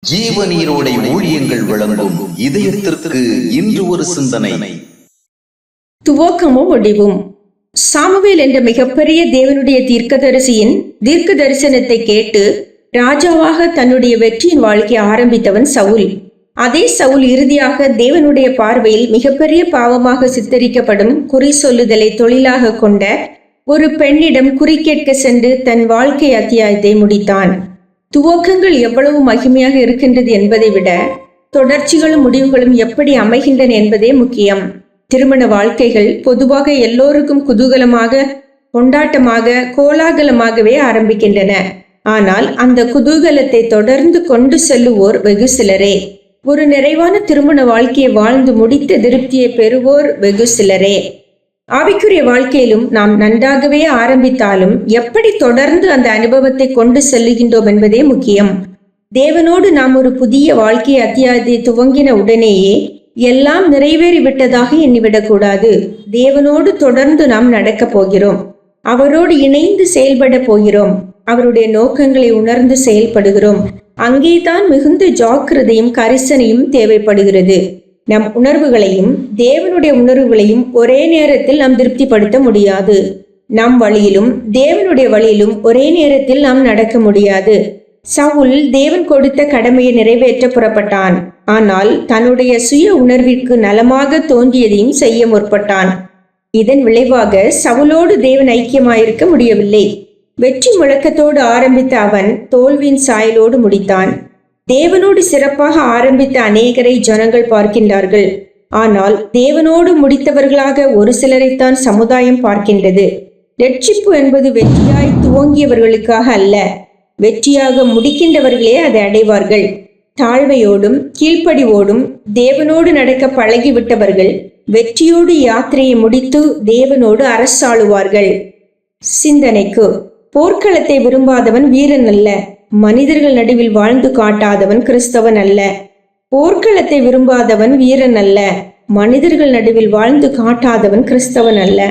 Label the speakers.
Speaker 1: ஜீவநீரோடை ஊழியங்கள் வழங்கும் இதயத்திற்கு இன்று ஒரு சிந்தனை.
Speaker 2: துவக்கமும் முடிவும். சாமுவேல் என்ற மிகப்பெரிய தேவனுடைய தீர்க்கதரிசியின் தீர்க்க தரிசனத்தை கேட்டு ராஜாவாக தன்னுடைய வெற்றியின் வாழ்க்கையை ஆரம்பித்தவன் சவுல். அதே சவுல் இறுதியாக தேவனுடைய பார்வையில் மிகப்பெரிய பாவமாக சித்தரிக்கப்படும் குறி சொல்லுதலை தொழிலாக கொண்ட ஒரு பெண்ணிடம் குறி கேட்க சென்று தன் வாழ்க்கை அத்தியாயத்தை முடித்தான். துவக்கங்கள் எவ்வளவு மகிமையாக இருக்கின்றது என்பதை விட தொடர்ச்சிகளும் முடிவுகளும் எப்படி அமைகின்றன என்பதே முக்கியம். திருமண வாழ்க்கைகள் பொதுவாக எல்லோருக்கும் குதூகலமாக, கொண்டாட்டமாக, கோலாகலமாகவே ஆரம்பிக்கின்றன. ஆனால் அந்த குதூகலத்தை தொடர்ந்து கொண்டு செல்லுவோர் வெகு சிலரே. ஒரு நிறைவான திருமண வாழ்க்கையை வாழ்ந்து முடித்த திருப்தியை பெறுவோர் வெகு சிலரே. ஆவிக்குரிய வாழ்க்கையிலும் நாம் நன்றாகவே ஆரம்பித்தாலும் எப்படி தொடர்ந்து அந்த அனுபவத்தை கொண்டு செல்லுகின்றோம் என்பதே முக்கியம். தேவனோடு நாம் ஒரு புதிய வாழ்க்கை அத்தியாயத்தை துவங்கின உடனேயே எல்லாம் நிறைவேறிவிட்டதாக எண்ணிவிடக்கூடாது. தேவனோடு தொடர்ந்து நாம் நடக்கப் போகிறோம். அவரோடு இணைந்து செயல்பட போகிறோம். அவருடைய நோக்கங்களை உணர்ந்து செயல்படுகிறோம். அங்கேதான் மிகுந்த ஜாக்கிரதையும் கரிசனையும் தேவைப்படுகிறது. நம் உணர்வுகளையும் தேவனுடைய உணர்வுகளையும் ஒரே நேரத்தில் நாம் திருப்திப்படுத்த முடியாது. நம் வழியிலும் தேவனுடைய வழியிலும் ஒரே நேரத்தில் நாம் நடக்க முடியாது. சவுல் தேவன் கொடுத்த கடமையை நிறைவேற்ற புறப்பட்டான். ஆனால் தன்னுடைய சுய உணர்விற்கு நலமாக தோன்றியதையும் செய்ய முற்பட்டான். இதன் விளைவாக சவுலோடு தேவன் ஐக்கியமாயிருக்க முடியவில்லை. வெற்றி முழக்கத்தோடு ஆரம்பித்த அவன் தோல்வியின் சாயலோடு முடித்தான். தேவனோடு சிறப்பாக ஆரம்பித்த அநேகரை ஜனங்கள் பார்க்கின்றார்கள். ஆனால் தேவனோடு முடித்தவர்களாக ஒரு சிலரைத்தான் சமுதாயம் பார்க்கின்றது. ரட்சிப்பு என்பது வெற்றியாய் துவங்கியவர்களுக்காக அல்ல, வெற்றியாக முடிக்கின்றவர்களே அதை அடைவார்கள். தாழ்மையோடும் கீழ்ப்படிவோடும் தேவனோடு நடக்க பழகிவிட்டவர்கள் வெற்றியோடு யாத்திரையை முடித்து தேவனோடு அரசாளுவார்கள். சிந்தனைக்கு: போர்க்களத்தை விரும்பாதவன் வீரன் அல்ல. மனிதர்கள் நடுவில் வாழ்ந்து காட்டாதவன் கிறிஸ்தவன் அல்ல. போர்க்களத்தை விரும்பாதவன் வீரன் அல்ல. மனிதர்கள் நடுவில் வாழ்ந்து காட்டாதவன் கிறிஸ்தவன் அல்ல.